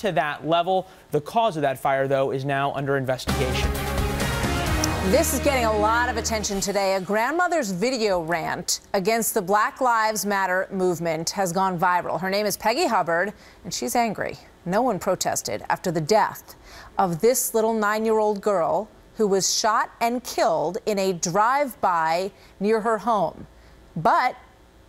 to that level. The cause of that fire, though, is now under investigation. This is getting a lot of attention today. A grandmother's video rant against the Black Lives Matter movement has gone viral. Her name is Peggy Hubbard, and she's angry. No one protested after the death of this little 9-year-old girl who was shot and killed in a drive-by near her home. But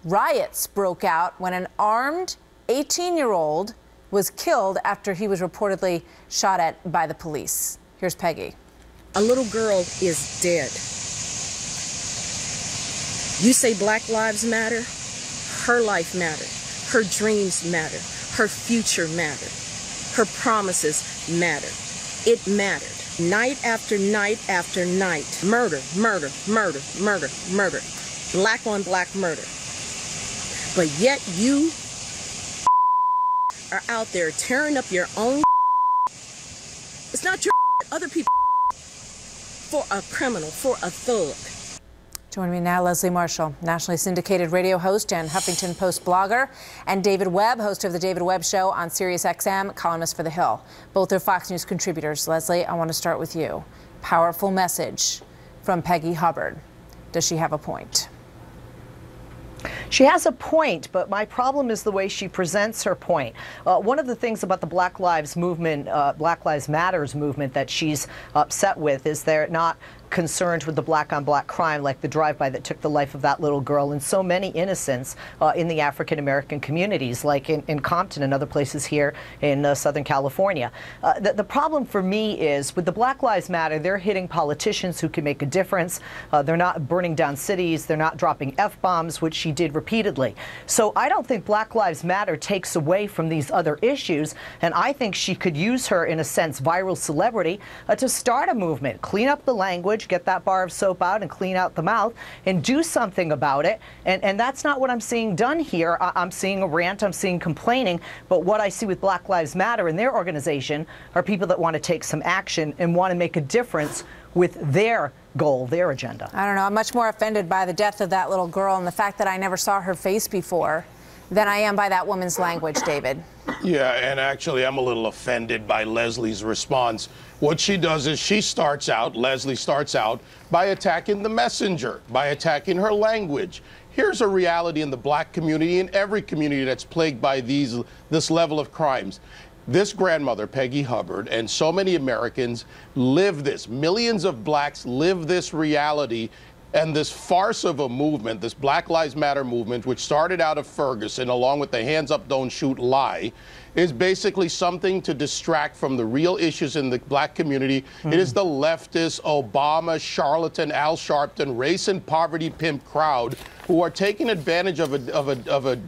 riots broke out when an armed 18-year-old was killed after he was reportedly shot at by the police. Here's Peggy. A little girl is dead. You say Black Lives Matter? Her life mattered. Her dreams matter. Her future mattered. Her promises mattered. It mattered. Night after night after night. Murder, murder, murder, murder, murder. Black on black murder. But yet you are out there tearing up your own. It's not your other people. For a criminal, for a thug. Joining me now, Leslie Marshall, nationally syndicated radio host and Huffington Post blogger, and David Webb, host of The David Webb Show on SiriusXM, columnist for The Hill. Both are Fox News contributors. Leslie, I want to start with you. Powerful message from Peggy Hubbard. Does she have a point? She has a point, but my problem is the way she presents her point. One of the things about the Black Lives movement, Black Lives Matters movement that she's upset with is they're not concerned with the black-on-black crime like the drive-by that took the life of that little girl and so many innocents in the African-American communities, like in Compton and other places here in Southern California. The problem for me is with the Black Lives Matter, they're hitting politicians who can make a difference. They're not burning down cities. They're not dropping F-bombs, which she did repeatedly. So I don't think Black Lives Matter takes away from these other issues, and I think she could use her, in a sense, viral celebrity to start a movement, clean up the language, get that bar of soap out and clean out the mouth and do something about it. And that's not what I'm seeing done here. I'm seeing a rant, I'm seeing complaining, but what I see with Black Lives Matter and their organization are people that want to take some action and want to make a difference with their goal, their agenda. I don't know. I'm much more offended by the death of that little girl and the fact that I never saw her face before than I am by that woman's language, David. Yeah, and actually I'm a little offended by Leslie's response. What she does is Leslie starts out by attacking the messenger, by attacking her language. Here's a reality in the black community, in every community that's plagued by this level of crimes. This grandmother, Peggy Hubbard, and so many Americans live this. Millions of blacks live this reality. And this farce of a movement, this Black Lives Matter movement, which started out of Ferguson, along with the hands up, don't shoot lie, is basically something to distract from the real issues in the black community. It is the leftist, Obama, charlatan, Al Sharpton, race and poverty pimp crowd who are taking advantage of a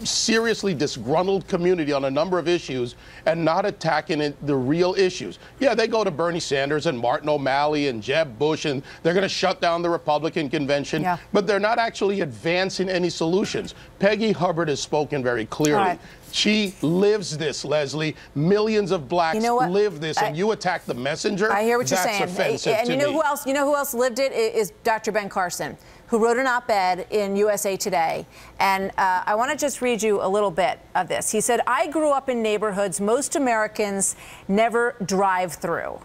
seriously disgruntled community on a number of issues and not attacking the real issues. Yeah, they go to Bernie Sanders and Martin O'Malley and Jeb Bush and they're going to shut down the Republican convention, but they're not actually advancing any solutions. Peggy Hubbard has spoken very clearly. She lives this, Leslie. Millions of blacks live this, and you attack the messenger. I hear what you're saying. That's offensive and to me. Who else? You know who else lived it? Is Dr. Ben Carson, who wrote an op-ed in USA Today. And I want to just read you a little bit of this. He said, "I grew up in neighborhoods most Americans never drive through.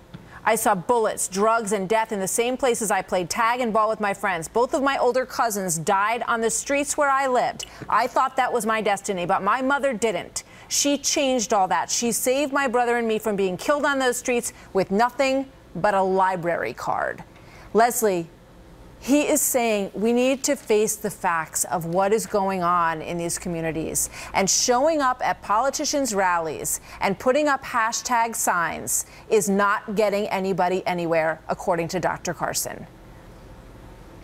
I saw bullets, drugs, and death in the same places I played tag and ball with my friends. Both of my older cousins died on the streets where I lived. I thought that was my destiny, but my mother didn't. She changed all that. She saved my brother and me from being killed on those streets with nothing but a library card." Leslie, he is saying we need to face the facts of what is going on in these communities. And showing up at politicians' rallies and putting up hashtag signs is not getting anybody anywhere, according to Dr. Carson.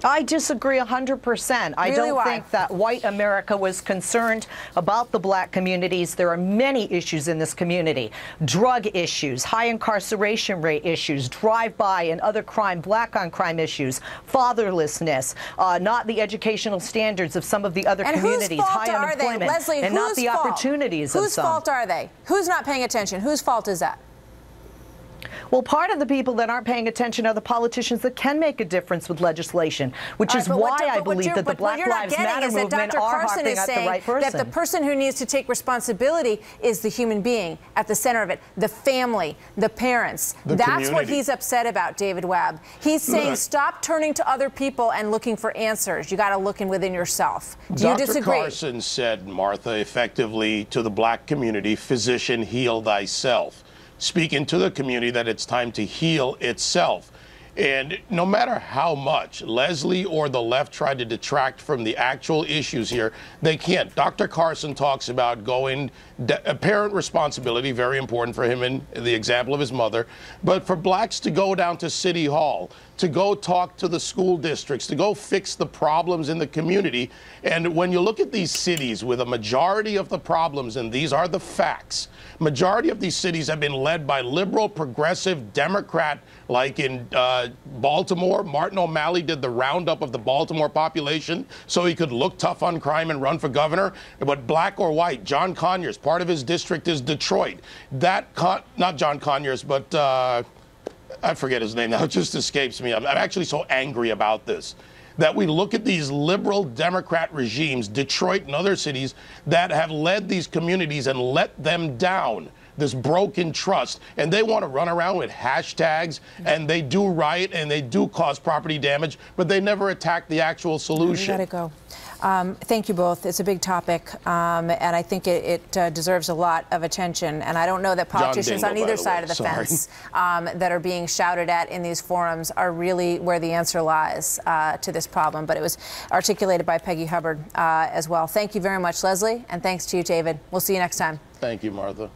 I disagree 100%. I don't think that white America was concerned about the black communities. There are many issues in this community. Drug issues, high incarceration rate issues, drive-by and other crime, black-on-crime issues, fatherlessness, not the educational standards of some of the other communities, high unemployment, Leslie, and not the opportunities of some. Whose fault are they? Who's not paying attention? Whose fault is that? Well, part of the people that aren't paying attention are the politicians that can make a difference with legislation, which is why I believe that the Black Lives Matter movement are harping at the right person. That the person who needs to take responsibility is the human being at the center of it, the family, the parents. That's what he's upset about, David Webb. He's saying stop turning to other people and looking for answers. You got to look within yourself. Do you disagree? Dr. Carson said, Martha, effectively to the black community, physician, heal thyself. Speaking to the community that it's time to heal itself. And no matter how much Leslie or the left try to detract from the actual issues here, they can't. Dr. Carson talks about parent responsibility, very important for him in the example of his mother, but for blacks to go down to City Hall, to go talk to the school districts, to go fix the problems in the community. And when you look at these cities with a majority of the problems, and these are the facts, majority of these cities have been led by liberal, progressive, Democrat, like in Baltimore. Martin O'Malley did the roundup of the Baltimore population so he could look tough on crime and run for governor. But black or white, John Conyers, part of his district is Detroit. Not John Conyers, but I forget his name now, it just escapes me. I'm actually so angry about this, that we look at these liberal Democrat regimes, Detroit and other cities, that have led these communities and let them down, this broken trust. And they want to run around with hashtags, and they do riot, and they do cause property damage, but they never attack the actual solution. Let it go. Thank you both. It's a big topic, and I think it deserves a lot of attention. And I don't know that politicians on either side of the fence that are being shouted at in these forums are really where the answer lies to this problem. But it was articulated by Peggy Hubbard as well. Thank you very much, Leslie, and thanks to you, David. We'll see you next time. Thank you, Martha.